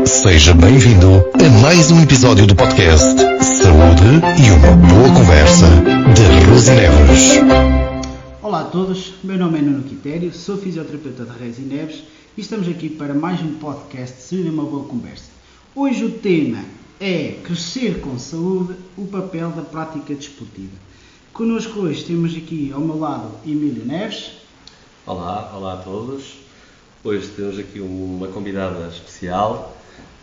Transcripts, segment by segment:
Seja bem-vindo a mais um episódio do podcast Saúde e uma boa conversa de Rose Neves. Olá a todos, meu nome é Nuno Quitério, sou fisioterapeuta da Rose Neves e estamos aqui para mais um podcast Saúde e uma boa conversa. Hoje o tema é crescer com saúde, o papel da prática desportiva. Connosco hoje temos aqui ao meu lado Emílio Neves. Olá a todos. Hoje temos aqui uma convidada especial,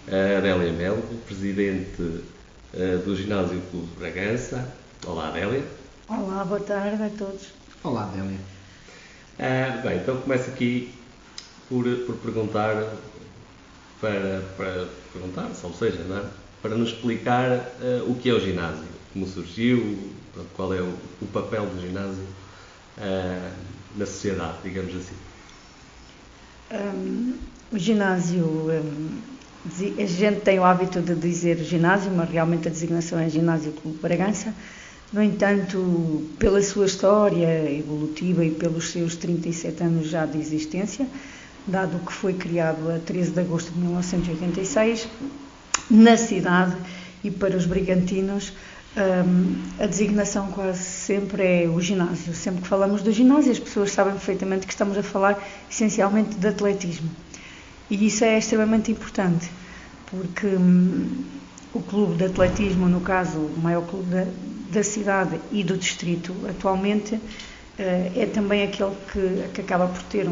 a Adélia Melo, presidente do Ginásio Clube de Bragança. Olá, Adélia. Olá, boa tarde a todos. Olá, Adélia. Bem, então começo aqui por perguntar, ou seja, não é? Para nos explicar o que é o ginásio, como surgiu, qual é o papel do ginásio na sociedade, digamos assim. O ginásio, a gente tem o hábito de dizer ginásio, mas realmente a designação é Ginásio Clube de Bragança. No entanto, pela sua história evolutiva e pelos seus 37 anos já de existência, dado que foi criado a 13 de agosto de 1986, na cidade e para os brigantinos, a designação quase sempre é o ginásio. Sempre que falamos do ginásio, as pessoas sabem perfeitamente que estamos a falar essencialmente de atletismo. E isso é extremamente importante, porque o clube de atletismo, no caso, o maior clube da cidade e do distrito atualmente, é também aquele que acaba por ter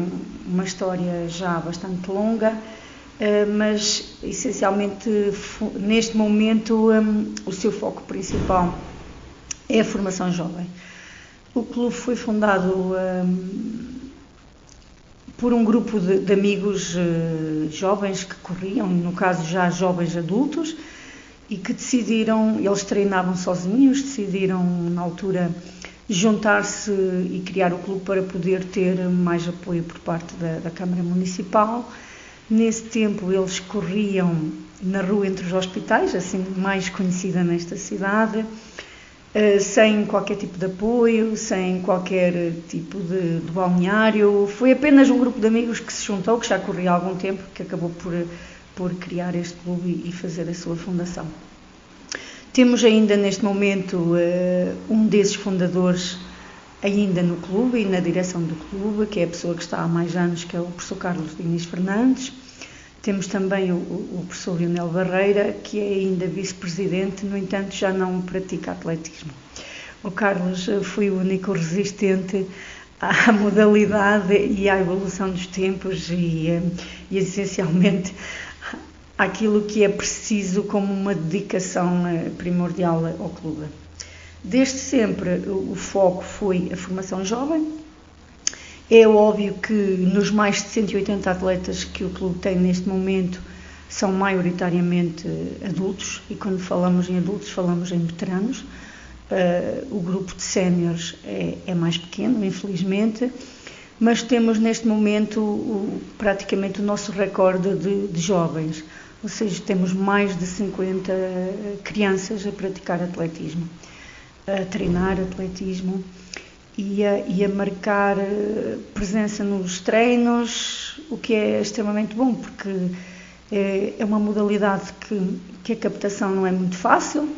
uma história já bastante longa, mas essencialmente neste momento o seu foco principal é a formação jovem. O clube foi fundado por um grupo de amigos jovens que corriam, no caso já jovens adultos, e que decidiram, eles treinavam sozinhos, decidiram na altura juntar-se e criar o clube para poder ter mais apoio por parte da Câmara Municipal. Nesse tempo eles corriam na rua entre os hospitais, assim mais conhecida nesta cidade, sem qualquer tipo de apoio, sem qualquer tipo de balneário. Foi apenas um grupo de amigos que se juntou, que já corria há algum tempo, que acabou por criar este clube e fazer a sua fundação. Temos ainda neste momento um desses fundadores ainda no clube e na direção do clube, que é a pessoa que está há mais anos, que é o professor Carlos Diniz Fernandes. Temos também o professor Lionel Barreira, que é ainda vice-presidente, no entanto já não pratica atletismo. O Carlos foi o único resistente à modalidade e à evolução dos tempos e essencialmente àquilo que é preciso como uma dedicação primordial ao clube. Desde sempre o foco foi a formação jovem. É óbvio que nos mais de 180 atletas que o clube tem neste momento são maioritariamente adultos, e quando falamos em adultos falamos em veteranos. O grupo de séniores é mais pequeno, infelizmente, mas temos neste momento praticamente o nosso recorde de jovens, ou seja, temos mais de 50 crianças a praticar atletismo, a treinar atletismo e a marcar presença nos treinos, o que é extremamente bom, porque é uma modalidade que a captação não é muito fácil,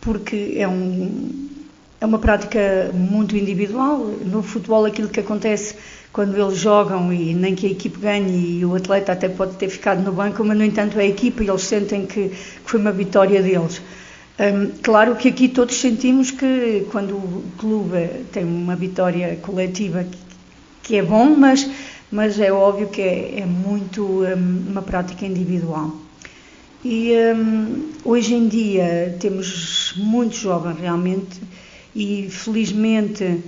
porque é uma prática muito individual. No futebol aquilo que acontece quando eles jogam e nem que a equipe ganhe e o atleta até pode ter ficado no banco, mas no entanto é a equipa e eles sentem que foi uma vitória deles. Claro que aqui todos sentimos que quando o clube tem uma vitória coletiva que é bom, mas é óbvio que é muito uma prática individual. E hoje em dia temos muitos jovens realmente e felizmente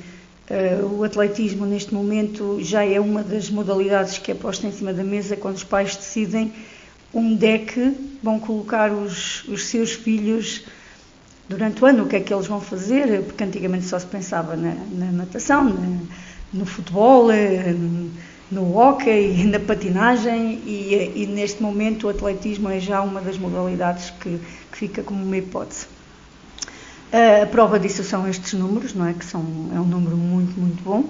o atletismo neste momento já é uma das modalidades que é posta em cima da mesa quando os pais decidem onde é que vão colocar os seus filhos durante o ano, o que é que eles vão fazer, porque antigamente só se pensava na natação, no futebol, no hóquei, na patinagem e neste momento o atletismo é já uma das modalidades que fica como uma hipótese. A prova disso são estes números, não é? Que é um número muito, muito bom.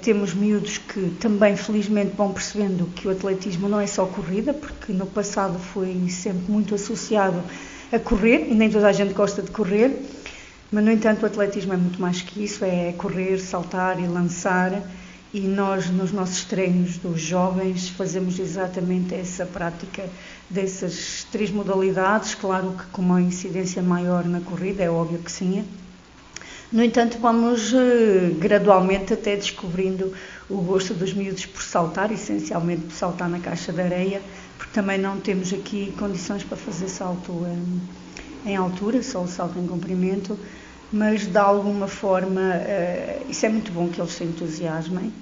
Temos miúdos que também felizmente vão percebendo que o atletismo não é só corrida, porque no passado foi sempre muito associado a correr, e nem toda a gente gosta de correr, mas no entanto o atletismo é muito mais que isso, é correr, saltar e lançar, e nós nos nossos treinos dos jovens fazemos exatamente essa prática dessas 3 modalidades, claro que com uma incidência maior na corrida, é óbvio que sim. No entanto, vamos gradualmente até descobrindo o gosto dos miúdos por saltar, essencialmente por saltar na caixa de areia, porque também não temos aqui condições para fazer salto em altura, só o salto em comprimento, mas de alguma forma isso é muito bom que eles se entusiasmem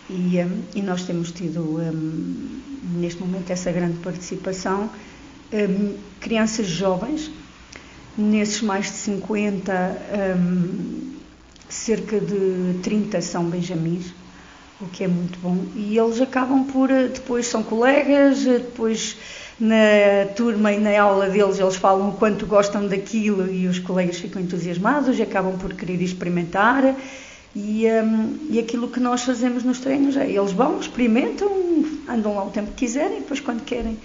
e nós temos tido neste momento essa grande participação. Crianças jovens, nesses mais de 50, cerca de 30 são benjamins, o que é muito bom, e eles acabam por, depois são colegas, depois na turma e na aula deles eles falam o quanto gostam daquilo e os colegas ficam entusiasmados e acabam por querer experimentar, e aquilo que nós fazemos nos treinos é, eles vão, experimentam, andam lá o tempo que quiserem, e depois quando querem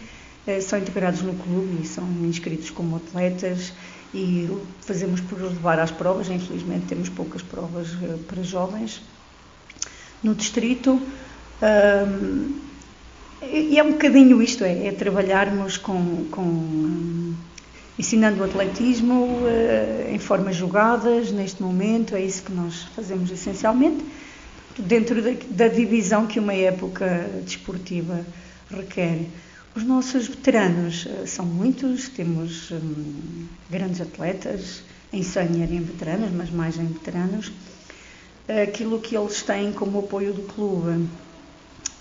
são integrados no clube e são inscritos como atletas, e fazemos por levar às provas. Infelizmente temos poucas provas para jovens no distrito, e é um bocadinho isto, é trabalharmos ensinando o atletismo em formas jogadas neste momento, é isso que nós fazemos essencialmente, dentro da divisão que uma época desportiva requer. Os nossos veteranos são muitos, temos grandes atletas, em sénior e em veteranos, mas mais em veteranos. Aquilo que eles têm como apoio do clube,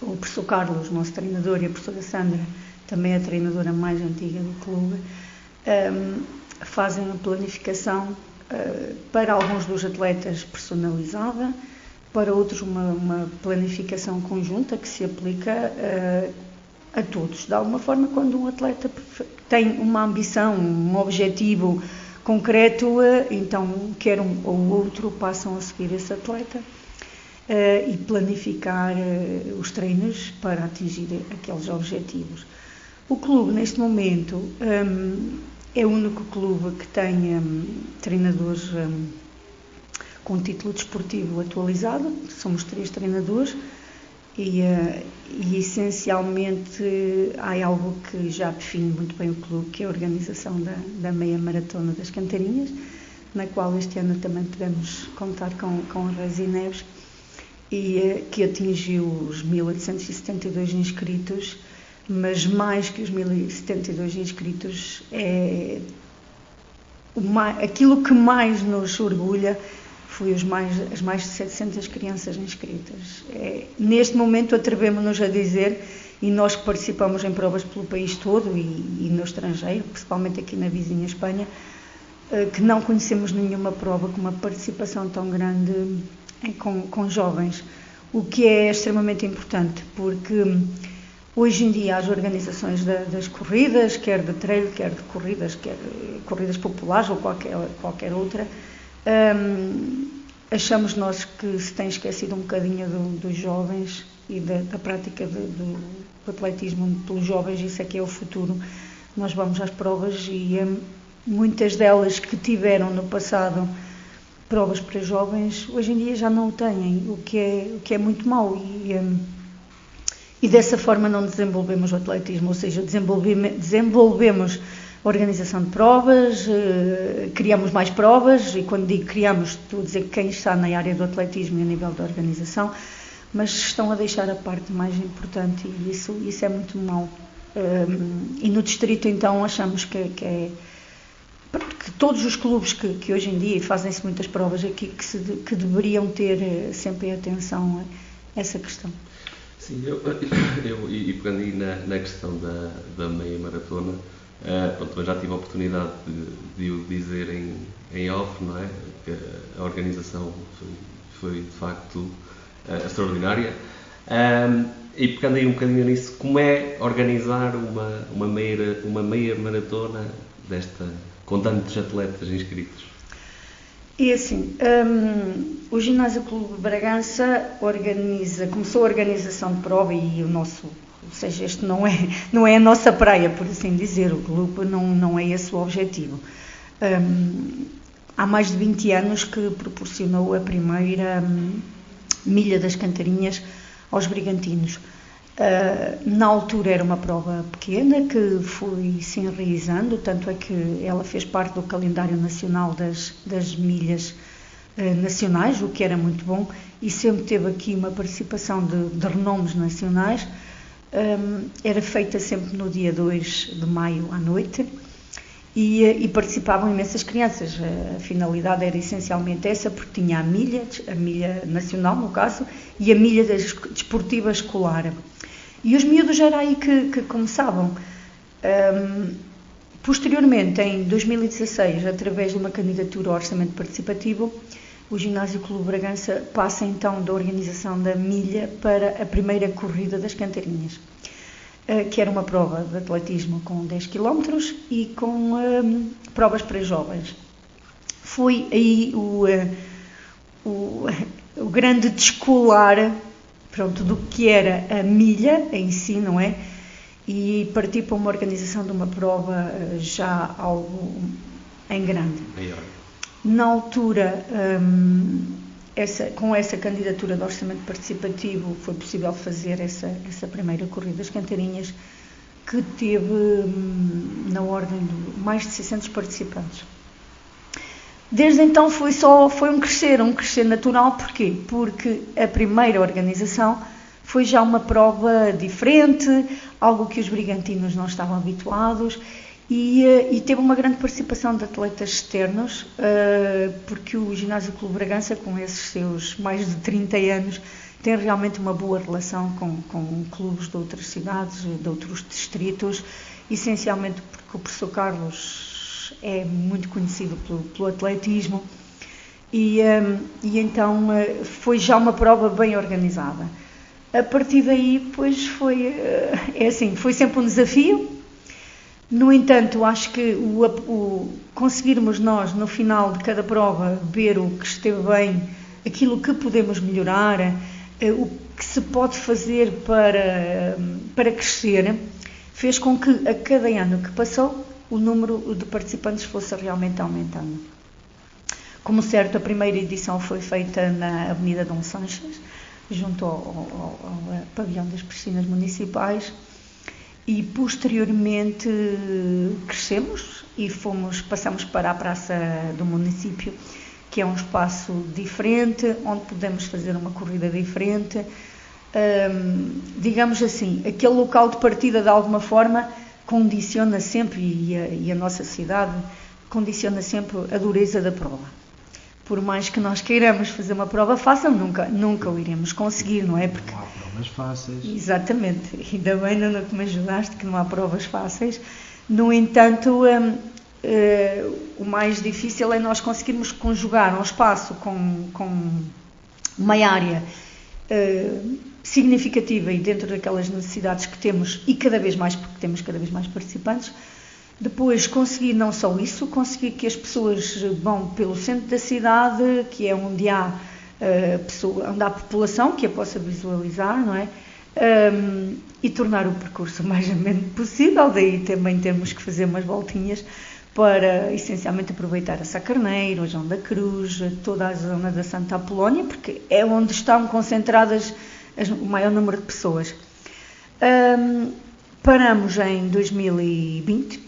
o professor Carlos, nosso treinador, e a professora Sandra, também a treinadora mais antiga do clube, fazem uma planificação para alguns dos atletas personalizada, para outros uma planificação conjunta que se aplica a todos. De alguma forma, quando um atleta tem uma ambição, um objetivo concreto, então quer um ou outro passam a seguir esse atleta e planificar os treinos para atingir aqueles objetivos. O clube, neste momento, é o único clube que tem treinadores com título desportivo atualizado. Somos 3 treinadores e essencialmente há algo que já define muito bem o clube, que é a organização da meia maratona das Cantarinhas, na qual este ano também podemos contar com a Reis e Neves, e que atingiu os 1872 inscritos, mas mais que os 1072 inscritos, aquilo que mais nos orgulha foi as mais de 700 crianças inscritas. Neste momento atrevemos-nos a dizer, e nós que participamos em provas pelo país todo e no estrangeiro, principalmente aqui na vizinha Espanha, que não conhecemos nenhuma prova com uma participação tão grande com jovens, o que é extremamente importante, porque hoje em dia as organizações das corridas, quer de trail, quer de corridas, quer corridas populares ou qualquer outra, achamos nós que se tem esquecido um bocadinho dos jovens e da prática do atletismo pelos jovens. Isso é que é o futuro. Nós vamos às provas e muitas delas que tiveram no passado provas para jovens, hoje em dia já não o têm, o que é muito mau, e dessa forma não desenvolvemos o atletismo, ou seja, desenvolvemos a organização de provas, criamos mais provas, e quando digo criamos, estou a dizer que quem está na área do atletismo e a nível da organização, mas estão a deixar a parte mais importante, e isso é muito mau. E no distrito então achamos que todos os clubes que hoje em dia fazem-se muitas provas aqui que deveriam ter sempre atenção a essa questão. Sim, eu pegando aí na questão da meia maratona, eu já tive a oportunidade de o dizer em off, não é? Que a organização foi de facto extraordinária. E pegando aí um bocadinho nisso, como é organizar uma meia maratona com tantos atletas inscritos? E assim, o Ginásio Clube de Bragança começou a organização de prova e o nosso, ou seja, este não é a nossa praia, por assim dizer, o clube não é esse o objetivo. Há mais de 20 anos que proporcionou a primeira milha das Cantarinhas aos brigantinos. Na altura era uma prova pequena que foi se enraizando, tanto é que ela fez parte do calendário nacional das milhas nacionais, o que era muito bom, e sempre teve aqui uma participação de renomes nacionais. Era feita sempre no dia 2 de maio à noite e participavam imensas crianças. A finalidade era essencialmente essa, porque tinha a milha nacional no caso, e a milha desportiva escolar. E os miúdos era aí que começavam. Posteriormente, em 2016, através de uma candidatura ao orçamento participativo, o Ginásio Clube Bragança passa então da organização da milha para a primeira corrida das Cantarinhas, que era uma prova de atletismo com 10 km e com provas para jovens. Foi aí o grande descolar, pronto, do que era a milha em si, não é? E partir para uma organização de uma prova já algo em grande. Maior. Na altura, com essa candidatura de orçamento participativo, foi possível fazer essa primeira corrida das Cantarinhas, que teve na ordem de mais de 600 participantes. Desde então foi um crescer natural. Porquê? Porque a primeira organização foi já uma prova diferente, algo que os brigantinos não estavam habituados, e teve uma grande participação de atletas externos, porque o Ginásio Clube Bragança, com esses seus mais de 30 anos, tem realmente uma boa relação com clubes de outras cidades, de outros distritos, essencialmente porque o professor Carlos é muito conhecido pelo atletismo e então foi já uma prova bem organizada. A partir daí, pois foi sempre um desafio. No entanto, acho que conseguirmos nós, no final de cada prova, ver o que esteve bem, aquilo que podemos melhorar, o que se pode fazer para crescer, fez com que a cada ano que passou o número de participantes fosse realmente aumentando. Como certo, a primeira edição foi feita na Avenida Dom Sanches, junto ao pavilhão das piscinas municipais, e posteriormente crescemos e passamos para a Praça do Município, que é um espaço diferente, onde podemos fazer uma corrida diferente. Digamos assim, aquele local de partida de alguma forma condiciona sempre, e a nossa cidade condiciona sempre a dureza da prova. Por mais que nós queiramos fazer uma prova fácil, nunca o iremos conseguir, não é? Porque não há provas fáceis. Exatamente, ainda bem, Nuno, que me ajudaste, que não há provas fáceis. No entanto, o mais difícil é nós conseguirmos conjugar um espaço com uma área significativa e dentro daquelas necessidades que temos, e cada vez mais, porque temos cada vez mais participantes. Depois conseguir não só isso, conseguir que as pessoas vão pelo centro da cidade, que é onde há a população, que a possa visualizar, não é? E tornar o percurso o mais ameno possível. Daí também temos que fazer umas voltinhas para essencialmente aproveitar a Sá Carneiro, o João da Cruz, toda a zona da Santa Apolónia, porque é onde estão concentradas o maior número de pessoas. Paramos em 2020,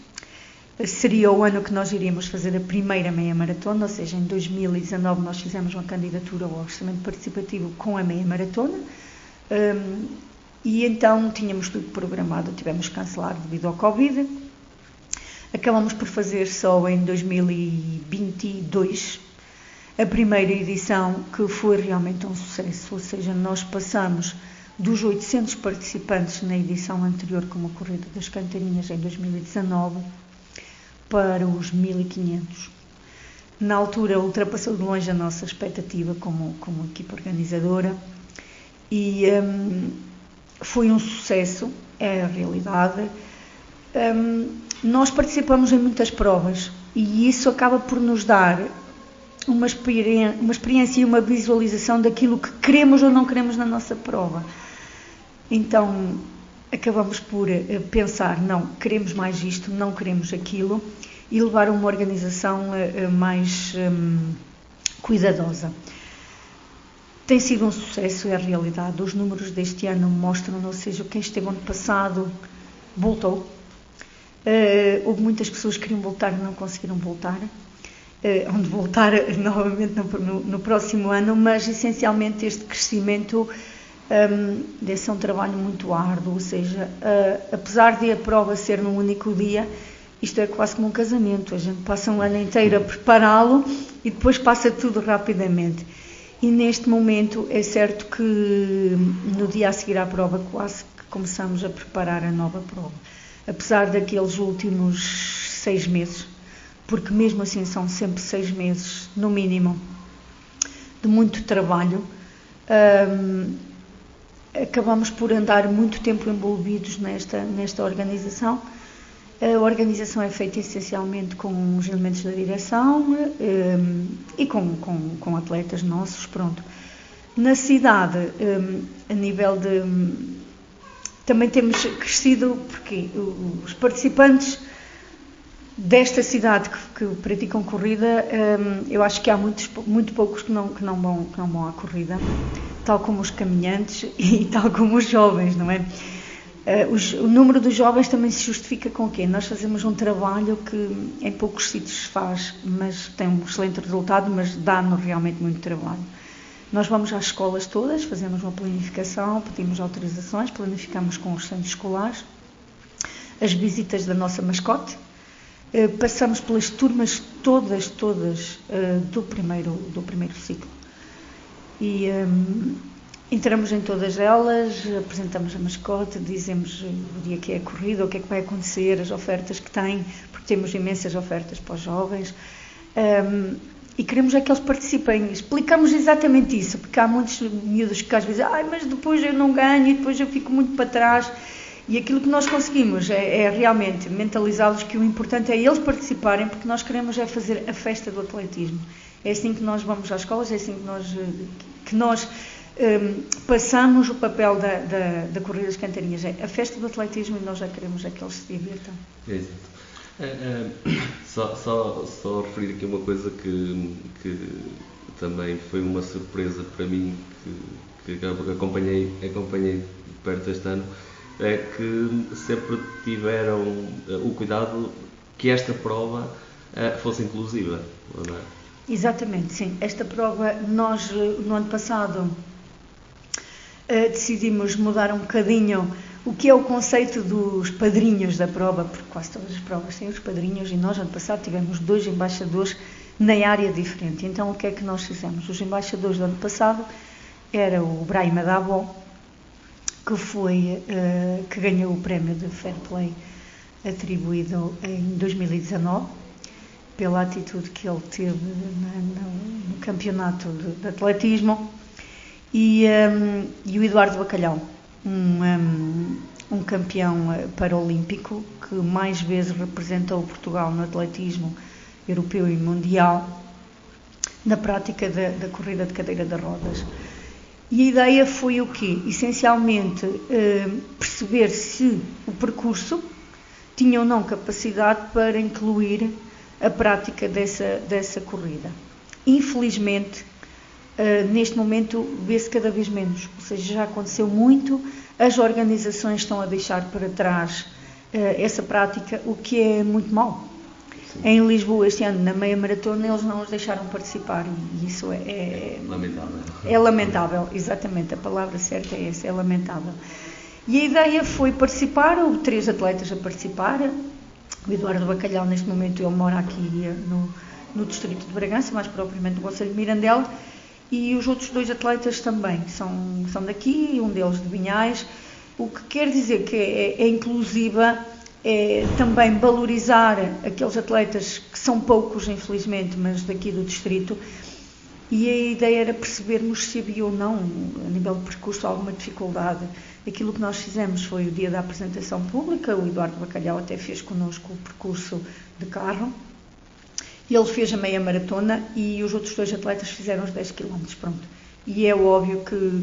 seria o ano que nós iríamos fazer a primeira meia maratona, ou seja, em 2019 nós fizemos uma candidatura ao orçamento participativo com a meia maratona, e então tínhamos tudo programado, tivemos que cancelar devido ao Covid. Acabamos por fazer só em 2022 a primeira edição, que foi realmente um sucesso, ou seja, nós passamos dos 800 participantes na edição anterior, com a Corrida das Cantarinhas em 2019, para os 1500. Na altura ultrapassou de longe a nossa expectativa como equipa organizadora e foi um sucesso, é a realidade. Nós participamos em muitas provas e isso acaba por nos dar uma experiência e uma visualização daquilo que queremos ou não queremos na nossa prova. Então, acabamos por pensar, não, queremos mais isto, não queremos aquilo, e levar uma organização mais cuidadosa. Tem sido um sucesso, é a realidade. Os números deste ano mostram, ou seja, quem esteve ano passado voltou. Houve muitas pessoas que queriam voltar e não conseguiram voltar. Onde voltar novamente no próximo ano, mas essencialmente este crescimento deve ser um trabalho muito árduo, ou seja, apesar de a prova ser num único dia, isto é quase como um casamento, a gente passa um ano inteiro a prepará-lo e depois passa tudo rapidamente. E neste momento é certo que no dia a seguir à prova quase que começamos a preparar a nova prova, apesar daqueles últimos 6 meses, porque mesmo assim são sempre 6 meses, no mínimo, de muito trabalho. Acabamos por andar muito tempo envolvidos nesta organização. A organização é feita essencialmente com os elementos da direção e com atletas nossos, pronto. Na cidade, a nível de... Também temos crescido, porque os participantes desta cidade que praticam corrida, eu acho que há muito poucos que não vão à corrida, tal como os caminhantes e tal como os jovens, não é? O número dos jovens também se justifica com o quê? Nós fazemos um trabalho que em poucos sítios se faz, mas tem um excelente resultado, mas dá-nos realmente muito trabalho. Nós vamos às escolas todas, fazemos uma planificação, pedimos autorizações, planificamos com os centros escolares as visitas da nossa mascote, passamos pelas turmas todas do primeiro ciclo e entramos em todas elas, apresentamos a mascote, dizemos o dia que é a corrida, o que é que vai acontecer, as ofertas que tem, porque temos imensas ofertas para os jovens, e queremos é que eles participem. Explicamos exatamente isso, porque há muitos miúdos que às vezes dizem, mas depois eu não ganho e depois eu fico muito para trás. E aquilo que nós conseguimos é realmente mentalizá-los que o importante é eles participarem, porque nós queremos é fazer a festa do atletismo. É assim que nós vamos às escolas, é assim que nós passamos o papel da Corrida das Cantarinhas. É a festa do atletismo e nós já queremos é que eles se divirtam. Exato. Só referir aqui uma coisa que também foi uma surpresa para mim, que acompanhei de perto este ano, é que sempre tiveram o cuidado que esta prova fosse inclusiva, não é? Exatamente, sim. Esta prova, nós no ano passado decidimos mudar um bocadinho o que é o conceito dos padrinhos da prova, porque quase todas as provas têm os padrinhos e nós ano passado tivemos 2 embaixadores na área diferente. Então o que é que nós fizemos? Os embaixadores do ano passado era o Brahima da Avó, que ganhou o prémio de Fair Play atribuído em 2019 pela atitude que ele teve no campeonato de atletismo, e o Eduardo Bacalhau, um campeão paraolímpico que mais vezes representou Portugal no atletismo europeu e mundial na prática da corrida de cadeira de rodas. E a ideia foi o quê? Essencialmente perceber se o percurso tinha ou não capacidade para incluir a prática dessa corrida. Infelizmente, neste momento vê-se cada vez menos, ou seja, já aconteceu muito, as organizações estão a deixar para trás essa prática, o que é muito mau. Sim. Em Lisboa, este ano, na meia maratona, eles não os deixaram participar e isso é lamentável. É lamentável, exatamente, a palavra certa é essa, é lamentável. E a ideia foi participar, houve 3 atletas a participar. O Eduardo Bacalhau, neste momento, ele mora aqui no distrito de Bragança, mais propriamente no concelho de Mirandela, e os outros 2 atletas também são daqui, um deles de Vinhais, o que quer dizer que é inclusiva, é também valorizar aqueles atletas que são poucos, infelizmente, mas daqui do distrito, e a ideia era percebermos se havia ou não, a nível de percurso, alguma dificuldade. Aquilo que nós fizemos foi o dia da apresentação pública, o Eduardo Bacalhau até fez connosco o percurso de carro, Ele fez a meia maratona e os outros 2 atletas fizeram os 10 km, pronto. E é óbvio que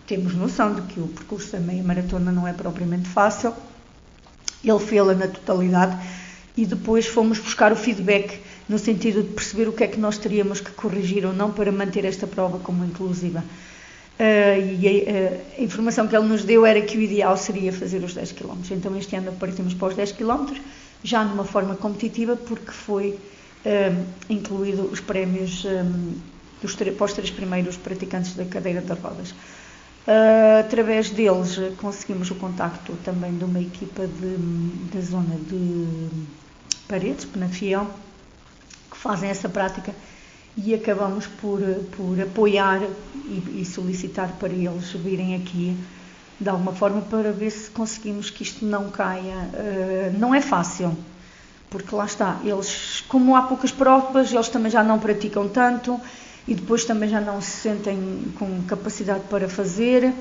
temos noção de que o percurso da meia maratona não é propriamente fácil. Ele fê-la na totalidade e depois fomos buscar o feedback no sentido de perceber o que é que nós teríamos que corrigir ou não para manter esta prova como inclusiva. A informação que ele nos deu era que o ideal seria fazer os 10 km. Então este ano partimos para os 10 km, já numa forma competitiva, porque foi incluído os prémios para os 3 primeiros praticantes da cadeira de rodas. Através deles conseguimos o contacto também de uma equipa da zona de Paredes, Penafiel, que fazem essa prática, e acabamos por apoiar e solicitar para eles virem aqui de alguma forma para ver se conseguimos que isto não caia. Não é fácil, porque lá está, eles, como há poucas provas, eles também já não praticam tanto e depois também já não se sentem com capacidade para fazer.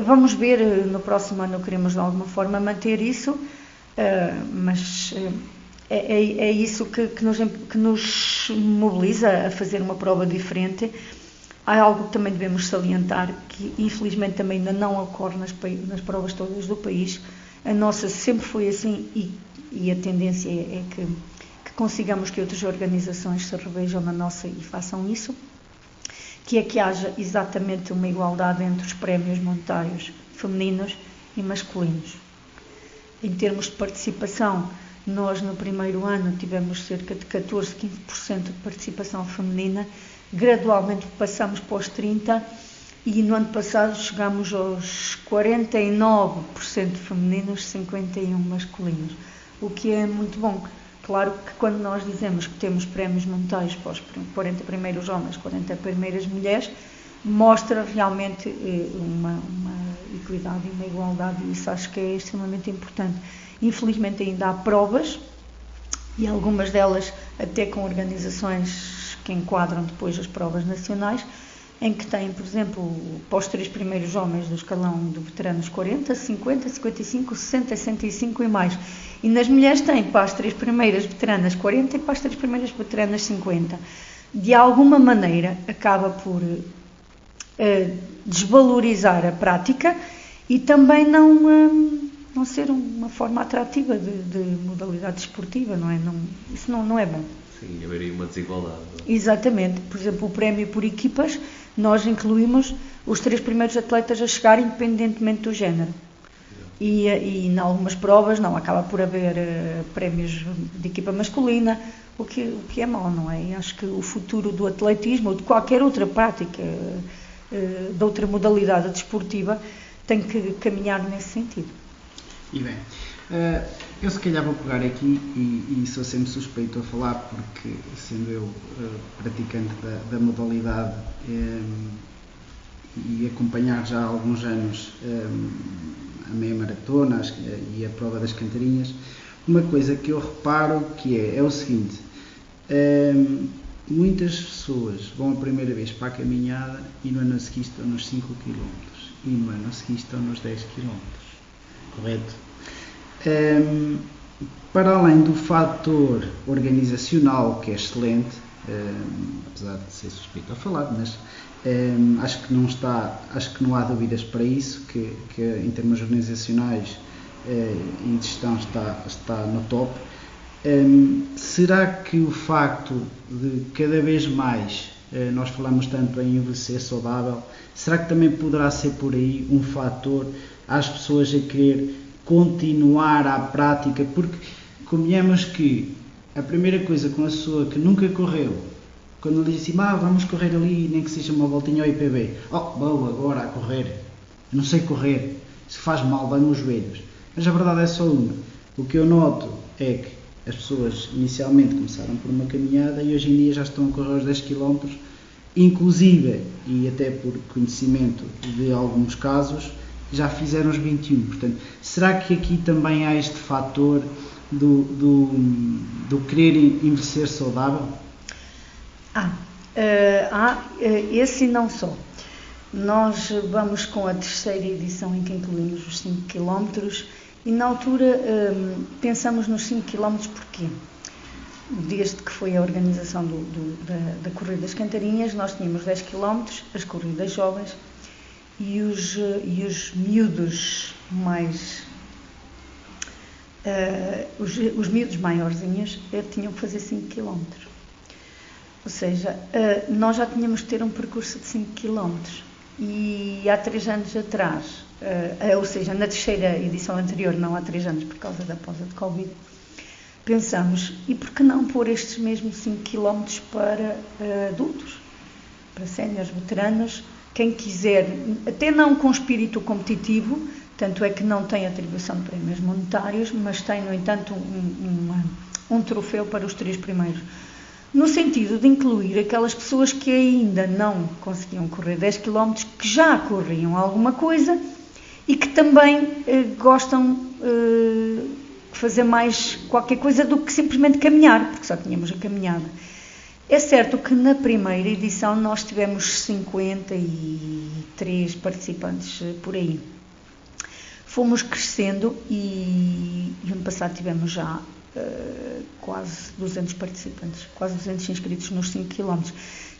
Vamos ver, no próximo ano queremos de alguma forma manter isso, mas é isso que nos mobiliza a fazer uma prova diferente. Há algo que também devemos salientar, que infelizmente também ainda não ocorre nas provas todas do país. A nossa sempre foi assim e a tendência é que consigamos que outras organizações se revejam na nossa e façam isso, que é que haja exatamente uma igualdade entre os prémios monetários femininos e masculinos. Em termos de participação, nós no primeiro ano tivemos cerca de 14, 15% de participação feminina, gradualmente passamos para os 30% e no ano passado chegámos aos 49% femininos, 51% masculinos, o que é muito bom. Claro que quando nós dizemos que temos prémios monetários para os 40 primeiros homens, 40 primeiras mulheres, mostra realmente uma equidade e uma igualdade, e isso acho que é extremamente importante. Infelizmente ainda há provas, e algumas delas até com organizações que enquadram depois as provas nacionais, em que têm, por exemplo, para os 3 primeiros homens do escalão de veteranos 40, 50, 55, 60, 65 e mais. E nas mulheres têm para as 3 primeiras veteranas 40 e para as 3 primeiras veteranas 50. De alguma maneira acaba por desvalorizar a prática e também não ser uma forma atrativa de modalidade desportiva, não é? Isso não é bom. Sim, haveria uma desigualdade. Exatamente. Por exemplo, o prémio por equipas, nós incluímos os 3 primeiros atletas a chegar independentemente do género. E em algumas provas não, acaba por haver prémios de equipa masculina, o que é mau, não é? E acho que o futuro do atletismo ou de qualquer outra prática, de outra modalidade desportiva, tem que caminhar nesse sentido. E bem, eu se calhar vou pegar aqui e sou sempre suspeito a falar porque sendo eu praticante da modalidade e acompanhar já há alguns anos a meia maratona e a prova das cantarinhas, uma coisa que eu reparo que é o seguinte: muitas pessoas vão a primeira vez para a caminhada e no ano a seguir estão nos 5 km e no ano a seguir estão nos 10 km, correto? Para além do fator organizacional, que é excelente, apesar de ser suspeito a falar, mas acho que não há dúvidas para isso, que em termos organizacionais e de gestão está no top. Será que o facto de cada vez mais nós falamos tanto em envelhecer saudável, será que também poderá ser por aí um fator às pessoas a querer continuar à prática? Porque convenhamos que a primeira coisa com a pessoa que nunca correu, quando lhe disse vamos correr ali, nem que seja uma voltinha ao IPB, boa, agora a correr, não sei correr, se faz mal, dá-me os joelhos. Mas a verdade é só uma. O que eu noto é que as pessoas inicialmente começaram por uma caminhada e hoje em dia já estão a correr os 10 km, inclusive, e até por conhecimento de alguns casos, já fizeram os 21. Portanto, será que aqui também há este fator do querer envelhecer saudável? Esse e não só. Nós vamos com a 3ª edição em que incluímos os 5 km e na altura pensamos nos 5 km porquê? desde que foi a organização da Corrida das Cantarinhas, nós tínhamos 10 km, as corridas jovens, e os miúdos mais... os miúdos maiorzinhos tinham que fazer 5 km. Ou seja, nós já tínhamos de ter um percurso de 5 km. E há 3 anos atrás, ou seja, na terceira edição anterior, não há 3 anos por causa da pausa de Covid, pensamos, e por que não pôr estes mesmos 5 km para adultos, para séniores, veteranos, quem quiser, até não com espírito competitivo, tanto é que não tem atribuição de prémios monetários, mas tem, no entanto, um troféu para os 3 primeiros. No sentido de incluir aquelas pessoas que ainda não conseguiam correr 10 km, que já corriam alguma coisa e que também gostam de fazer mais qualquer coisa do que simplesmente caminhar, porque só tínhamos a caminhada. É certo que na primeira edição nós tivemos 53 participantes por aí. Fomos crescendo e ano passado tivemos já quase 200 participantes, quase 200 inscritos nos 5 km.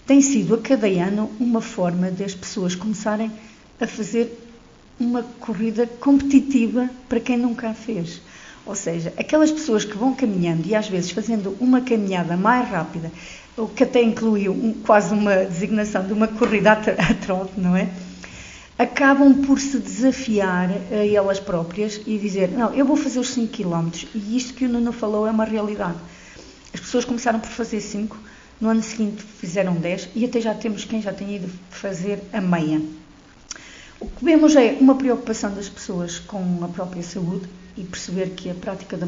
Tem sido a cada ano uma forma das pessoas começarem a fazer uma corrida competitiva para quem nunca a fez. Ou seja, aquelas pessoas que vão caminhando e às vezes fazendo uma caminhada mais rápida, o que até incluiu quase uma designação de uma corrida a trote, não é? Acabam por se desafiar a elas próprias e dizer, não, eu vou fazer os 5 km, e isto que o Nuno falou é uma realidade. As pessoas começaram por fazer 5, no ano seguinte fizeram 10 e até já temos quem já tenha ido fazer a meia. O que vemos é uma preocupação das pessoas com a própria saúde e perceber que a prática da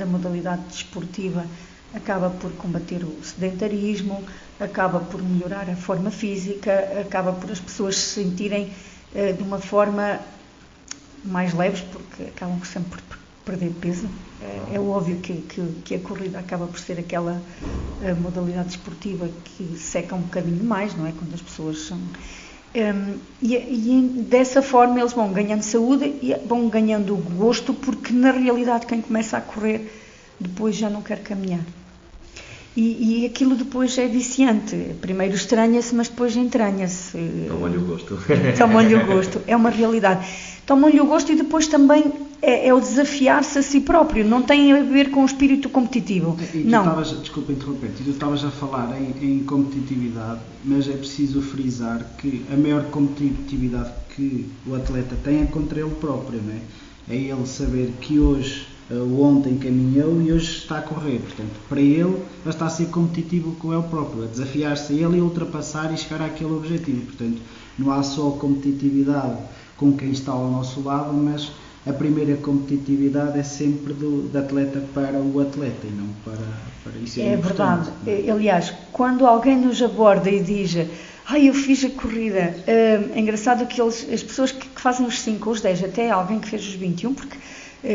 modalidade desportiva acaba por combater o sedentarismo, acaba por melhorar a forma física, acaba por as pessoas se sentirem de uma forma mais leves, porque acabam sempre por perder peso. É óbvio que a corrida acaba por ser aquela modalidade desportiva que seca um bocadinho mais, não é? Quando as pessoas são... E dessa forma eles vão ganhando saúde e vão ganhando gosto, porque na realidade quem começa a correr depois já não quer caminhar. E aquilo depois é viciante. Primeiro estranha-se, mas depois entranha-se. Toma-lhe o gosto. Toma-lhe o gosto, é uma realidade. Toma-lhe o gosto e depois também é o desafiar-se a si próprio. Não tem a ver com o espírito competitivo. Desculpa interromper, tu estavas a falar em competitividade, mas é preciso frisar que a maior competitividade que o atleta tem é contra ele próprio, não é? É ele saber que hoje... ontem caminhou e hoje está a correr, portanto, para ele está a ser competitivo com ele próprio, a desafiar-se a ele e ultrapassar e chegar àquele objetivo. Portanto, não há só competitividade com quem está ao nosso lado, mas a primeira competitividade é sempre do atleta para o atleta e não para isso. É verdade. Aliás, quando alguém nos aborda e diz eu fiz a corrida, é engraçado que as pessoas que fazem os 5 ou os 10, até alguém que fez os 21, porque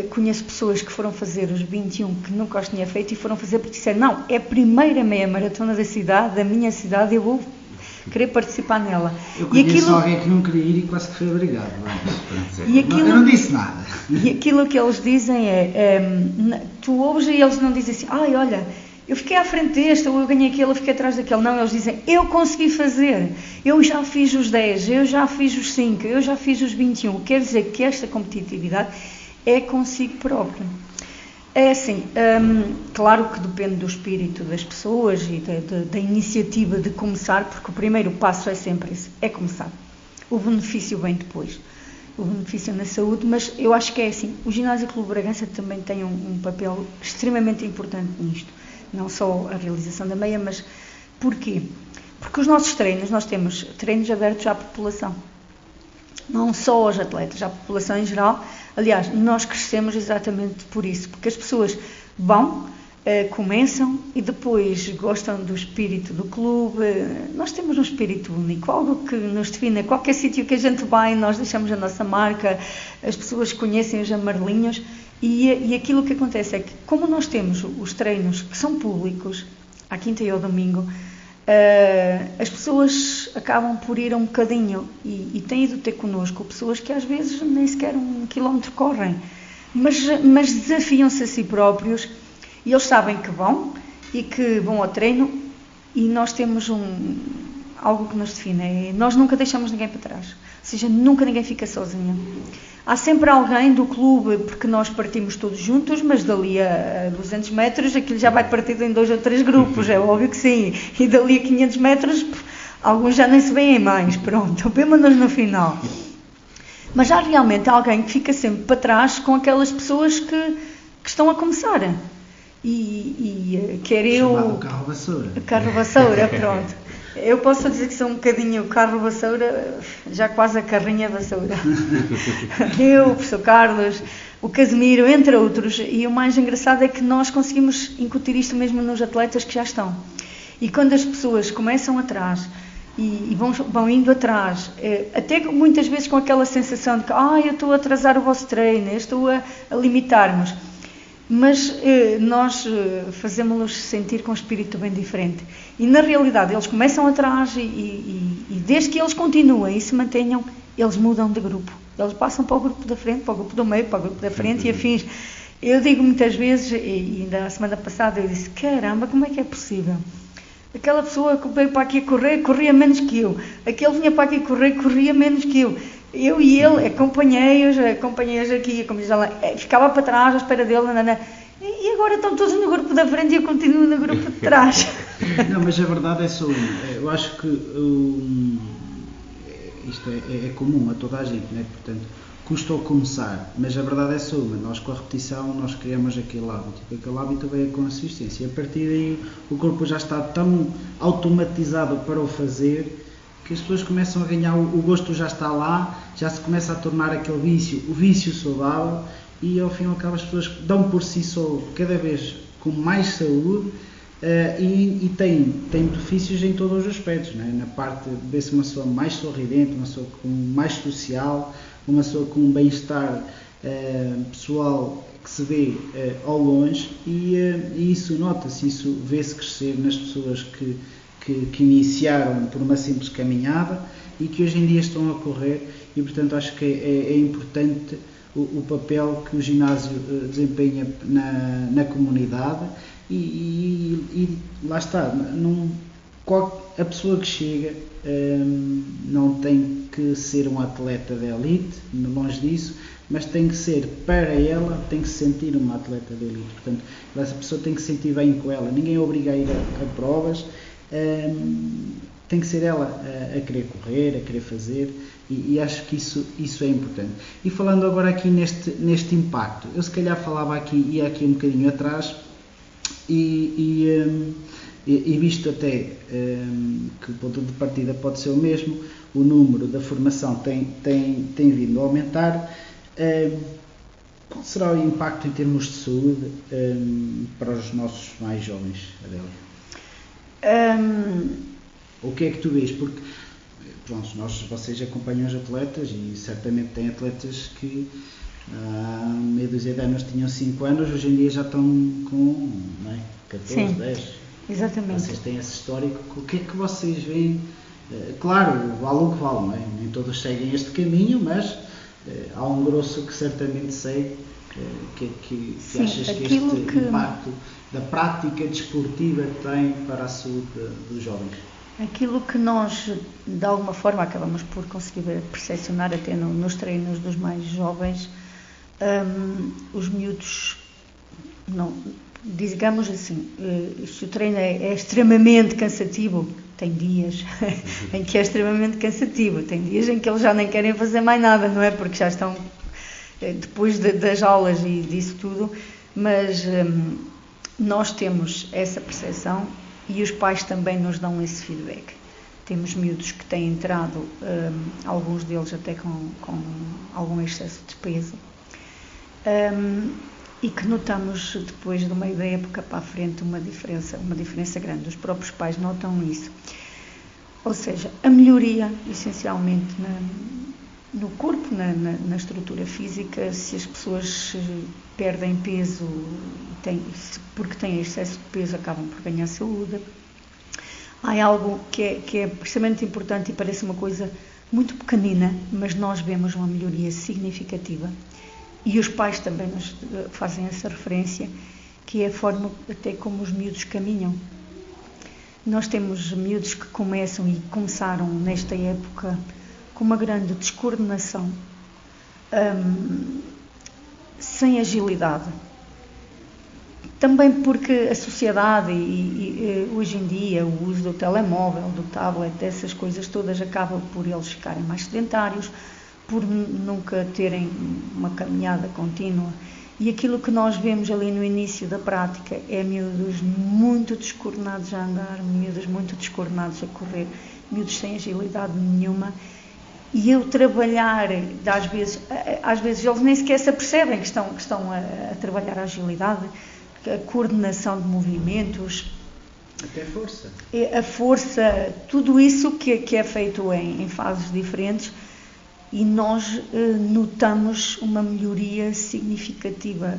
conheço pessoas que foram fazer os 21 que nunca os tinha feito e foram fazer porque disseram, não, é a primeira meia maratona da minha cidade, eu vou querer participar nela. Eu conheço alguém que não queria ir e quase que foi obrigado. Eu não disse nada. E aquilo que eles dizem tu ouves e eles não dizem assim, olha, eu fiquei à frente deste, ou eu ganhei aquele, eu fiquei atrás daquele. Não, eles dizem, eu consegui fazer, eu já fiz os 10, eu já fiz os 5, eu já fiz os 21. Quer dizer que esta competitividade é consigo próprio. É assim, claro que depende do espírito das pessoas e da iniciativa de começar, porque o primeiro passo é sempre esse, é começar. O benefício vem depois, o benefício na saúde, mas eu acho que é assim, o Ginásio Clube Bragança também tem um papel extremamente importante nisto, não só a realização da meia, mas porquê? Porque os nossos treinos, nós temos treinos abertos à população. Não só aos atletas, à população em geral. Aliás, nós crescemos exatamente por isso, porque as pessoas vão, começam e depois gostam do espírito do clube. Nós temos um espírito único, algo que nos define. Qualquer sítio que a gente vai, nós deixamos a nossa marca, as pessoas conhecem os amarelinhos e aquilo que acontece é que, como nós temos os treinos que são públicos, à quinta e ao domingo, as pessoas acabam por ir um bocadinho e têm ido ter connosco pessoas que às vezes nem sequer 1 quilómetro correm, mas desafiam-se a si próprios e eles sabem que vão e que vão ao treino, e nós temos algo que nos define, nós nunca deixamos ninguém para trás, ou seja, nunca ninguém fica sozinho. Há sempre alguém do clube, porque nós partimos todos juntos, mas dali a 200 metros aquilo já vai partido em 2 ou 3 grupos, é óbvio que sim, e dali a 500 metros alguns já nem se veem mais, pronto, vemo-nos no final. Mas há realmente alguém que fica sempre para trás com aquelas pessoas que estão a começar. E quer eu... Chamado carro vassoura. Carro vassoura, pronto. Eu posso dizer que sou um bocadinho carro vassoura, já quase a carrinha vassoura. Eu, o professor Carlos, o Casimiro, entre outros. E o mais engraçado é que nós conseguimos incutir isto mesmo nos atletas que já estão. E quando as pessoas começam atrás e vão indo atrás, até muitas vezes com aquela sensação de que eu estou a atrasar o vosso treino, eu estou a limitar-nos. Mas nós fazemos-los sentir com um espírito bem diferente. E na realidade eles começam atrás e desde que eles continuem e se mantenham, eles mudam de grupo. Eles passam para o grupo da frente, para o grupo do meio, para o grupo da frente e afins. Eu digo muitas vezes, e ainda a semana passada eu disse, caramba, como é que é possível? Aquela pessoa que veio para aqui a correr, corria menos que eu. Aquele vinha para aqui a correr, corria menos que eu. Eu e ele, acompanhei-os aqui, como diz ela, ficava para trás à espera dele, e agora estão todos no grupo da frente e eu continuo no grupo de trás. Não, mas a verdade é só uma. Eu acho que isto é comum a toda a gente, né? Portanto, custa ao começar, mas a verdade é só uma. Nós com a repetição, nós criamos aquele hábito. Aquele hábito vem a consistência. E a partir daí o corpo já está tão automatizado para o fazer que as pessoas começam a ganhar, o gosto já está lá, já se começa a tornar aquele vício, o vício saudável, e ao fim e ao cabo as pessoas dão por si só cada vez com mais saúde e têm benefícios em todos os aspectos, não é? Na parte de ver-se uma pessoa mais sorridente, uma pessoa com mais social, uma pessoa com um bem-estar pessoal que se vê ao longe, e isso nota-se, isso vê-se crescer nas pessoas que iniciaram por uma simples caminhada e que hoje em dia estão a correr, e portanto acho que é importante o papel que o ginásio desempenha na comunidade e lá está, a pessoa que chega não tem que ser um atleta de elite, longe disso, mas tem que ser, para ela, tem que se sentir uma atleta de elite, portanto essa pessoa tem que se sentir bem com ela, ninguém a obriga a ir a provas. Tem que ser ela a querer correr, a querer fazer, e acho que isso é importante. E falando agora aqui neste impacto, eu se calhar falava aqui, ia aqui um bocadinho atrás, e visto até que o ponto de partida pode ser o mesmo, o número da formação tem vindo a aumentar. Qual será o impacto em termos de saúde para os nossos mais jovens, Adélia? O que é que tu vês? Porque pronto, vocês acompanham os atletas e certamente têm atletas que há meia dúzia de anos tinham 5 anos, hoje em dia já estão com 14, Sim, 10. Exatamente. Vocês têm esse histórico. O que é que vocês veem? Claro, vale o que vale, não é? Nem todos seguem este caminho, mas há um grosso que certamente segue. Que Sim, achas que este impacto da prática desportiva tem para a saúde dos jovens? Aquilo que nós, de alguma forma, acabamos por conseguir percepcionar até nos treinos dos mais jovens, os miúdos, não, digamos assim, se o treino é extremamente cansativo, tem dias em que é extremamente cansativo, tem dias em que eles já nem querem fazer mais nada, não é? Porque já estão depois das aulas e disso tudo, mas nós temos essa percepção e os pais também nos dão esse feedback. Temos miúdos que têm entrado, alguns deles até com algum excesso de peso, e que notamos depois de meio da época para a frente uma diferença grande. Os próprios pais notam isso. Ou seja, a melhoria essencialmente no corpo, na estrutura física. Se as pessoas perdem peso porque têm excesso de peso, acabam por ganhar saúde. Há algo que é extremamente importante e parece uma coisa muito pequenina, mas nós vemos uma melhoria significativa, e os pais também nos fazem essa referência, que é a forma até como os miúdos caminham. Nós temos miúdos que começam e começaram nesta época com uma grande descoordenação, sem agilidade. Também porque a sociedade e hoje em dia o uso do telemóvel, do tablet, essas coisas todas acabam por eles ficarem mais sedentários, por nunca terem uma caminhada contínua. E aquilo que nós vemos ali no início da prática é miúdos muito descoordenados a andar, miúdos muito descoordenados a correr, miúdos sem agilidade nenhuma. E eu trabalhar, às vezes eles nem sequer se apercebem que estão a trabalhar a agilidade, a coordenação de movimentos. Até força. A força, tudo isso que é feito em fases diferentes. E nós notamos uma melhoria significativa.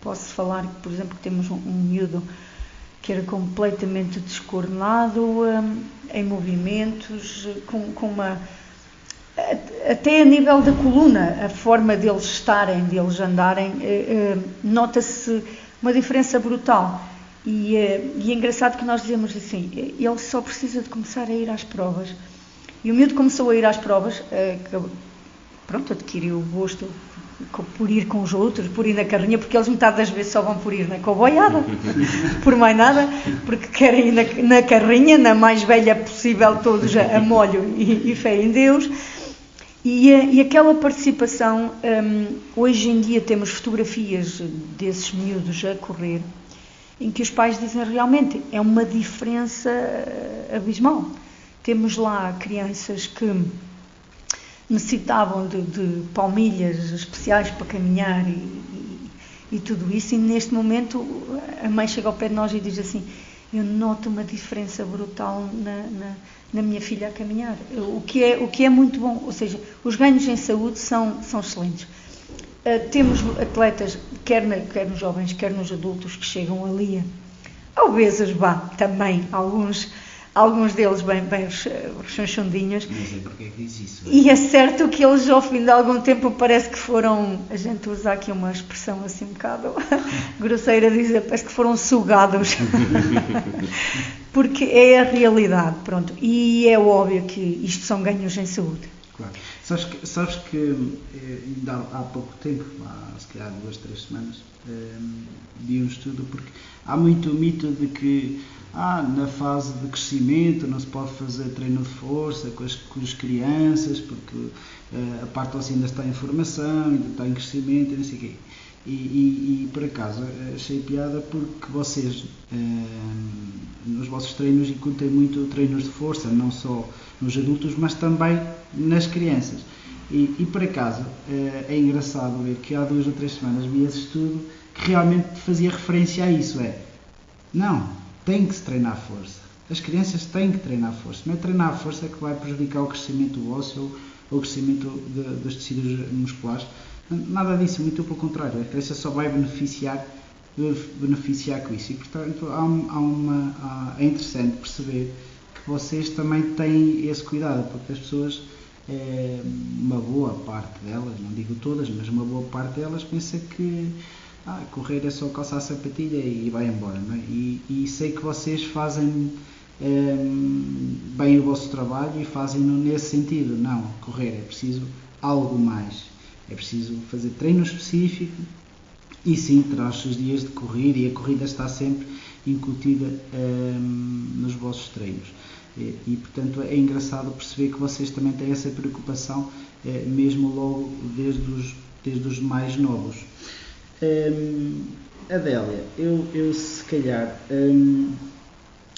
Posso falar, por exemplo, que temos um miúdo que era completamente descoordenado em movimentos, com uma... Até a nível da coluna, a forma deles estarem, deles andarem, nota-se uma diferença brutal. E é engraçado que nós dizemos assim, ele só precisa de começar a ir às provas. E o miúdo começou a ir às provas, adquiriu o gosto por ir com os outros, por ir na carrinha, porque eles metade das vezes só vão por ir na coboiada, por mais nada, porque querem ir na carrinha, na mais velha possível, todos a molho e fé em Deus. E aquela participação, hoje em dia temos fotografias desses miúdos a correr, em que os pais dizem realmente, é uma diferença abismal. Temos lá crianças que necessitavam de palmilhas especiais para caminhar e tudo isso, e neste momento a mãe chega ao pé de nós e diz assim, eu noto uma diferença brutal na minha filha a caminhar, o que é muito bom, ou seja, os ganhos em saúde são excelentes. Temos atletas, quer nos jovens, quer nos adultos, que chegam ali obesos, também, alguns deles bem rechonchudinhos. Não sei porque é que diz isso. E é certo que eles, ao fim de algum tempo, parece que foram, a gente usa aqui uma expressão assim um bocado grosseira, dizer, parece que foram sugados. Porque é a realidade, pronto. E é óbvio que isto são ganhos em saúde. Claro. Sabes que há pouco tempo, se calhar 2-3 semanas, vi um estudo, porque há muito o mito de que na fase de crescimento não se pode fazer treino de força com as crianças, porque a parte ainda está em formação, ainda está em crescimento e não sei o quê. E por acaso achei piada porque vocês nos vossos treinos incutem muito treinos de força, não só nos adultos, mas também nas crianças. E por acaso é engraçado ver que há 2 ou 3 semanas vi esse estudo que realmente fazia referência a isso, tem que se treinar força. As crianças têm que treinar força. Não é treinar a força que vai prejudicar o crescimento ósseo ou o crescimento dos tecidos musculares. Nada disso, muito pelo contrário. A criança só vai beneficiar com isso. E, portanto, é interessante perceber que vocês também têm esse cuidado, porque as pessoas, uma boa parte delas, não digo todas, mas uma boa parte delas pensa que correr é só calçar a sapatilha e vai embora, não é? E sei que vocês fazem bem o vosso trabalho e fazem-no nesse sentido. Não, correr é preciso algo mais, é preciso fazer treino específico e sim, terá os seus dias de corrida, e a corrida está sempre incutida nos vossos treinos. E portanto é engraçado perceber que vocês também têm essa preocupação, mesmo logo desde os mais novos. Adélia, eu se calhar,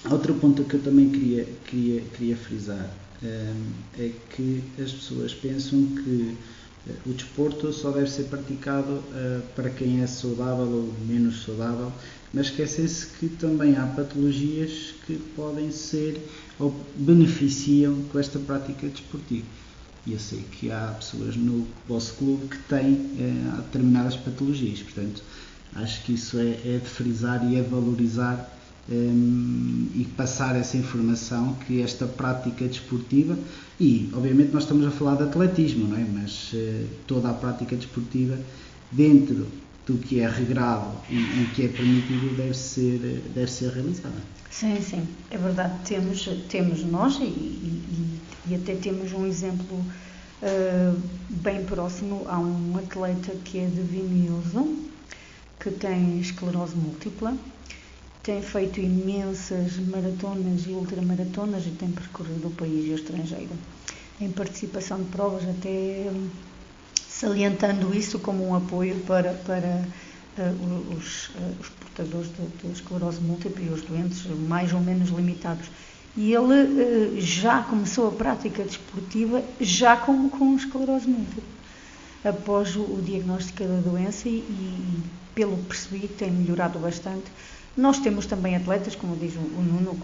outro ponto que eu também queria frisar é que as pessoas pensam que o desporto só deve ser praticado para quem é saudável ou menos saudável, mas esquecem-se que também há patologias que podem ser ou beneficiam com esta prática desportiva. E eu sei que há pessoas no vosso clube que têm determinadas patologias, portanto, acho que isso é de frisar e é de valorizar e passar essa informação, que esta prática desportiva, e obviamente nós estamos a falar de atletismo, não é? Mas toda a prática desportiva dentro tudo que é regrado e que é permitido deve ser realizado. Sim, é verdade. Temos nós e até temos um exemplo bem próximo. Há um atleta que é de Vimioso, que tem esclerose múltipla, tem feito imensas maratonas e ultramaratonas e tem percorrido o país e o estrangeiro em participação de provas, até salientando isso como um apoio para os portadores de esclerose múltipla e os doentes mais ou menos limitados. E ele já começou a prática desportiva já com esclerose múltipla, após o diagnóstico da doença e pelo que percebi, tem melhorado bastante. Nós temos também atletas, como diz o Nuno,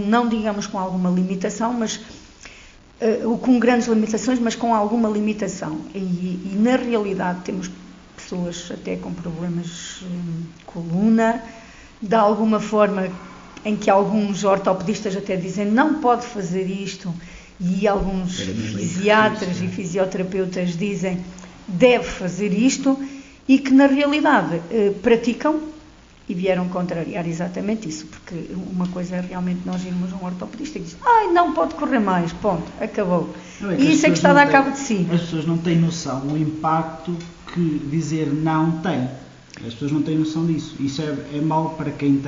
não digamos com alguma limitação, mas com grandes limitações, mas com alguma limitação. E na realidade temos pessoas até com problemas de coluna, de alguma forma em que alguns ortopedistas até dizem não pode fazer isto, e alguns fisiatras e fisioterapeutas dizem deve fazer isto, e que na realidade praticam e vieram contrariar exatamente isso, porque uma coisa é realmente nós irmos a um ortopedista e diz não pode correr mais, ponto, acabou. E isso é que está a dar cabo de si. As pessoas não têm noção do impacto que dizer não tem. As pessoas não têm noção disso. Isso é mau para quem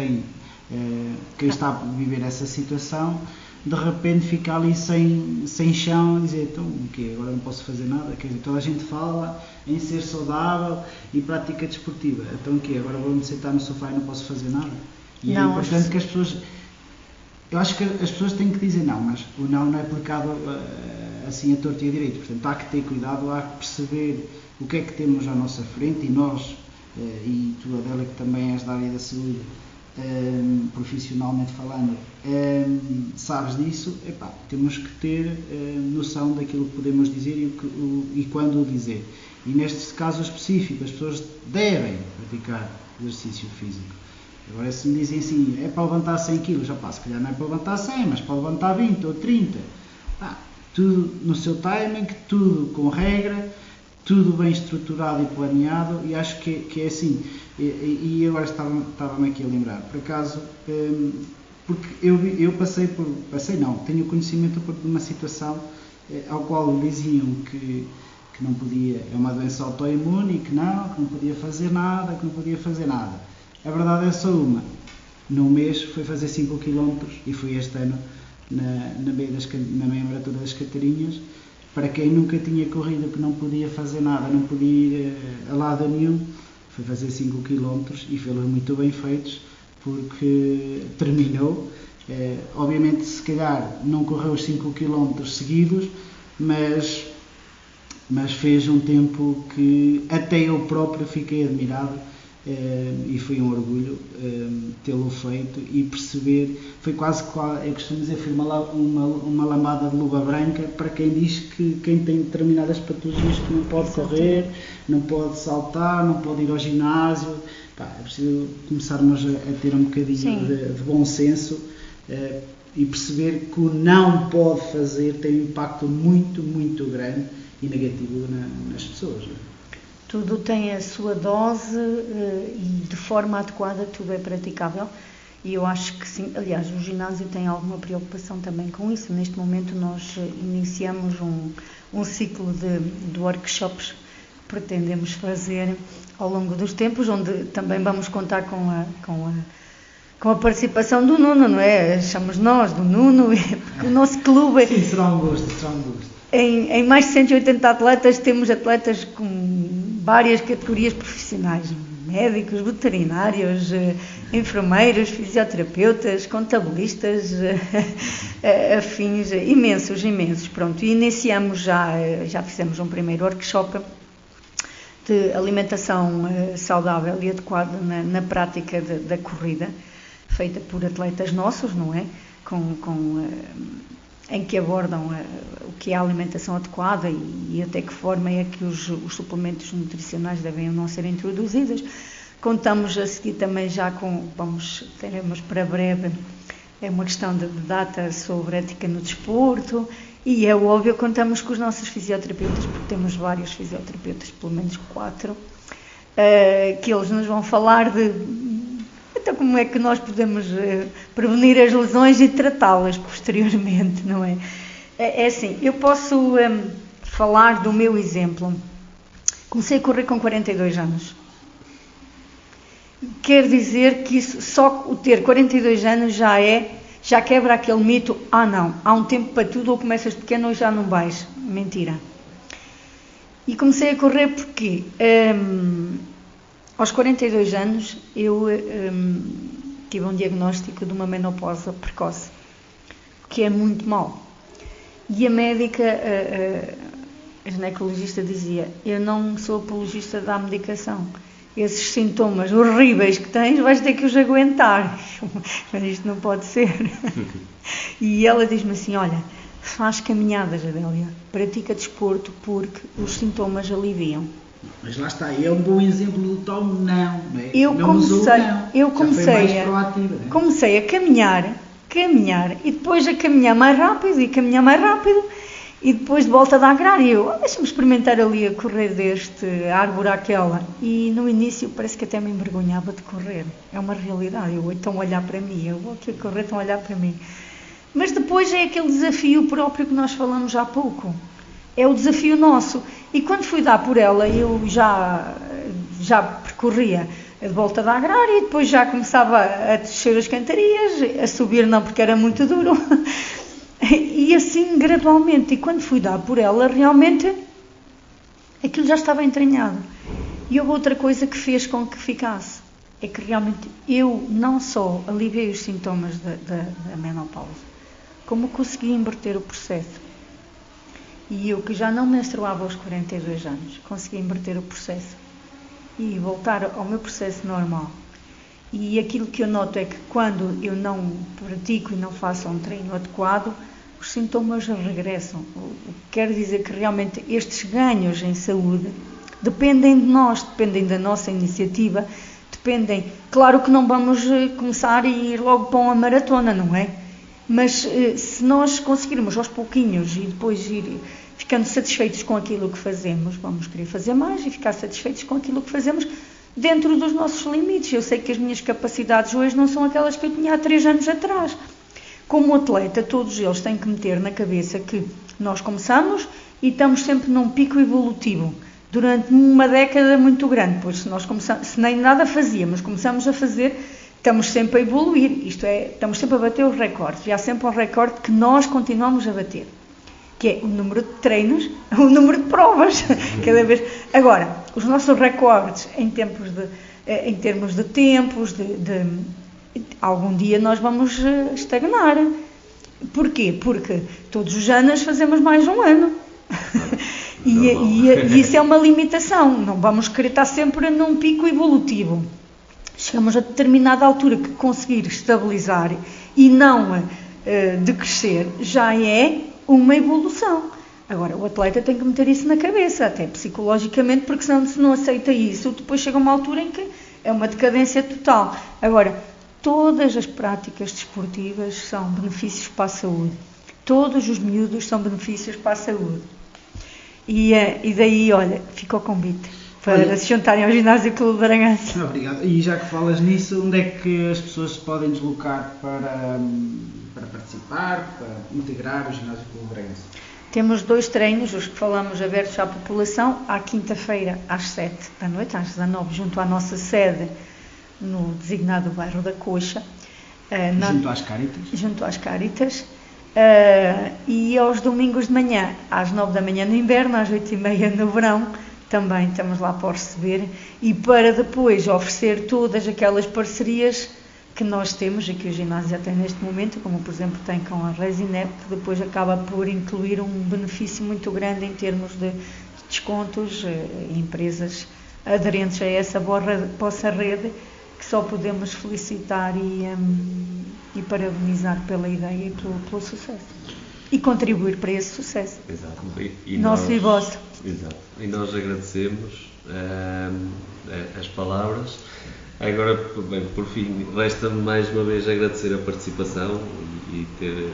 está a viver essa situação, de repente fica ali sem chão e dizer, então o quê? Agora não posso fazer nada? Quer dizer, toda a gente fala em ser saudável e prática desportiva, então o quê? Agora vou-me sentar no sofá e não posso fazer nada? E não, é importante que as pessoas, eu acho que as pessoas têm que dizer não, mas o não é aplicado assim a torto e a direito, portanto há que ter cuidado, há que perceber o que é que temos à nossa frente, e nós, e tu, Adélia, que também és da área da saúde, profissionalmente falando, sabes disso, temos que ter noção daquilo que podemos dizer e quando o dizer. E neste caso específico, as pessoas devem praticar exercício físico. Agora, se me dizem assim, é para levantar 100 kg, se calhar não é para levantar 100, mas para levantar 20 ou 30. Tudo no seu timing, tudo com regra, tudo bem estruturado e planeado, e acho que é assim. E agora estava-me aqui a lembrar, por acaso, porque eu tenho conhecimento de uma situação ao qual diziam que não podia, é uma doença autoimune e que não podia fazer nada, A verdade é só uma. Num mês foi fazer 5 km e fui este ano na meia maratona das Catarinhas. Para quem nunca tinha corrido, que não podia fazer nada, não podia ir a lado nenhum, foi fazer 5 km e fez-los muito bem feitos, porque terminou. Obviamente, se calhar, não correu os 5 km seguidos, mas fez um tempo que até eu próprio fiquei admirado, e foi um orgulho tê-lo feito e perceber, foi quase, eu costumo dizer, foi uma lambada de luva branca para quem diz que quem tem determinadas patologias que não pode correr, não pode saltar, não pode ir ao ginásio. É preciso começarmos a ter um bocadinho de bom senso e perceber que o não pode fazer tem um impacto muito, muito grande e negativo nas pessoas. Tudo tem a sua dose e de forma adequada tudo é praticável, e eu acho que sim. Aliás, o ginásio tem alguma preocupação também com isso. Neste momento nós iniciamos um ciclo de workshops que pretendemos fazer ao longo dos tempos, onde também vamos contar com a participação do Nuno, não é? Chamamos nós do Nuno, porque o nosso clube... Sim, será um gosto. Em mais de 180 atletas, temos atletas com várias categorias profissionais, médicos, veterinários, enfermeiros, fisioterapeutas, contabilistas, afins, imensos. Pronto, e iniciamos já fizemos um primeiro workshop de alimentação saudável e adequada na prática da corrida, feita por atletas nossos, não é? Em que abordam o que é a alimentação adequada e até que forma é que os suplementos nutricionais devem ou não ser introduzidos. Contamos a seguir também teremos para breve uma questão de data sobre ética no desporto, e é óbvio, contamos com os nossos fisioterapeutas, porque temos vários fisioterapeutas, pelo menos 4, que eles nos vão falar de então, como é que nós podemos prevenir as lesões e tratá-las posteriormente, não é? É assim, eu posso falar do meu exemplo. Comecei a correr com 42 anos. Quer dizer que isso, só o ter 42 anos já quebra aquele mito, não, há um tempo para tudo, ou começas pequeno ou já não vais. Mentira. E comecei a correr porque aos 42 anos eu tive um diagnóstico de uma menopausa precoce, que é muito mau. E a médica, a ginecologista dizia, eu não sou apologista da medicação. Esses sintomas horríveis que tens, vais ter que os aguentar. Mas isto não pode ser. E ela diz-me assim, olha, faz caminhadas, Adélia, pratica desporto porque os sintomas aliviam. Mas lá está, é um bom exemplo do tal não. Eu comecei a caminhar e depois a caminhar mais rápido e depois de volta da agrária eu, deixa-me experimentar ali a correr deste árvore àquela, e no início parece que até me envergonhava de correr, é uma realidade, estão a olhar para mim, eu vou aqui a correr, estão a olhar para mim, mas depois é aquele desafio próprio que nós falamos há pouco, é o desafio nosso, e quando fui dar por ela eu já percorria de volta da agrária e depois já começava a descer as cantarias, a subir não porque era muito duro, e assim gradualmente, e quando fui dar por ela realmente aquilo já estava entranhado. E houve outra coisa que fez com que ficasse, é que realmente eu não só aliviei os sintomas da menopausa, como consegui inverter o processo. E eu que já não menstruava aos 42 anos, consegui inverter o processo e voltar ao meu processo normal. E aquilo que eu noto é que quando eu não pratico e não faço um treino adequado, os sintomas regressam. O que quer dizer que realmente estes ganhos em saúde dependem de nós, dependem da nossa iniciativa, dependem... Claro que não vamos começar a ir logo para uma maratona, não é? Mas se nós conseguirmos aos pouquinhos e depois ir ficando satisfeitos com aquilo que fazemos, vamos querer fazer mais e ficar satisfeitos com aquilo que fazemos dentro dos nossos limites. Eu sei que as minhas capacidades hoje não são aquelas que eu tinha há 3 anos atrás. Como atleta, todos eles têm que meter na cabeça que nós começamos e estamos sempre num pico evolutivo durante uma década muito grande, pois se nós começamos, se nem nada fazíamos, começamos a fazer, estamos sempre a evoluir, isto é, estamos sempre a bater os recordes, e há sempre um recorde que nós continuamos a bater, que é o número de treinos, o número de provas, cada vez. Agora, os nossos recordes em termos de tempos, algum dia nós vamos estagnar. Porquê? Porque todos os anos fazemos mais um ano. E isso é uma limitação. Não vamos querer estar sempre num pico evolutivo. Chegamos a determinada altura que conseguir estabilizar e não decrescer já é uma evolução. Agora, o atleta tem que meter isso na cabeça, até psicologicamente, porque senão, se não aceita isso, depois chega uma altura em que é uma decadência total. Agora, todas as práticas desportivas são benefícios para a saúde. Todos os miúdos são benefícios para a saúde. E daí, olha, fica o convite para se juntarem ao Ginásio Clube de Bragança. Obrigado. E já que falas nisso, onde é que as pessoas se podem deslocar para participar, para integrar o Ginásio Clube de Bragança? Temos 2 treinos, os que falamos abertos à população, à quinta-feira às 7 da noite, às 19, junto à nossa sede, no designado bairro da Coxa. Junto às Cáritas? Junto às Cáritas. E aos domingos de manhã, às 9 da manhã no inverno, às 8h30 no verão, também estamos lá para receber e para depois oferecer todas aquelas parcerias que nós temos e que o ginásio já tem neste momento, como por exemplo tem com a Resinep, que depois acaba por incluir um benefício muito grande em termos de descontos, empresas aderentes a essa vossa rede, que só podemos felicitar e parabenizar pela ideia e pelo sucesso. E contribuir para esse sucesso. Exato. Nosso e vosso. Exato. E nós agradecemos as palavras. Agora, bem, por fim, resta-me mais uma vez agradecer a participação e ter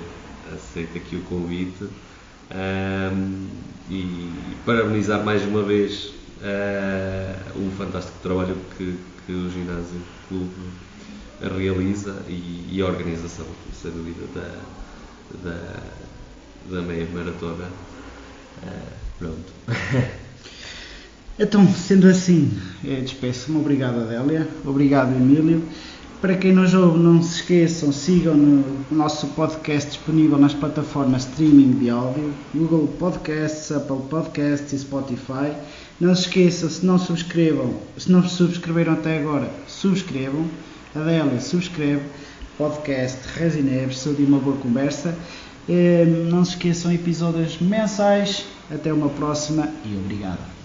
aceito aqui o convite e parabenizar mais uma vez o fantástico trabalho que o Ginásio Clube realiza e a organização, sem dúvida, da meia maratona. Pronto. Então, sendo assim, despeço-me. Obrigado, Adélia. Obrigado, Emílio. Para quem nos ouve, não se esqueçam, sigam o nosso podcast disponível nas plataformas streaming de áudio, Google Podcasts, Apple Podcasts e Spotify. Não se esqueçam, se não subscreveram até agora, subscrevam. Adélia, subscreve. Podcast Resinebs, saúde e uma boa conversa. Não se esqueçam, episódios mensais. Até uma próxima e obrigado.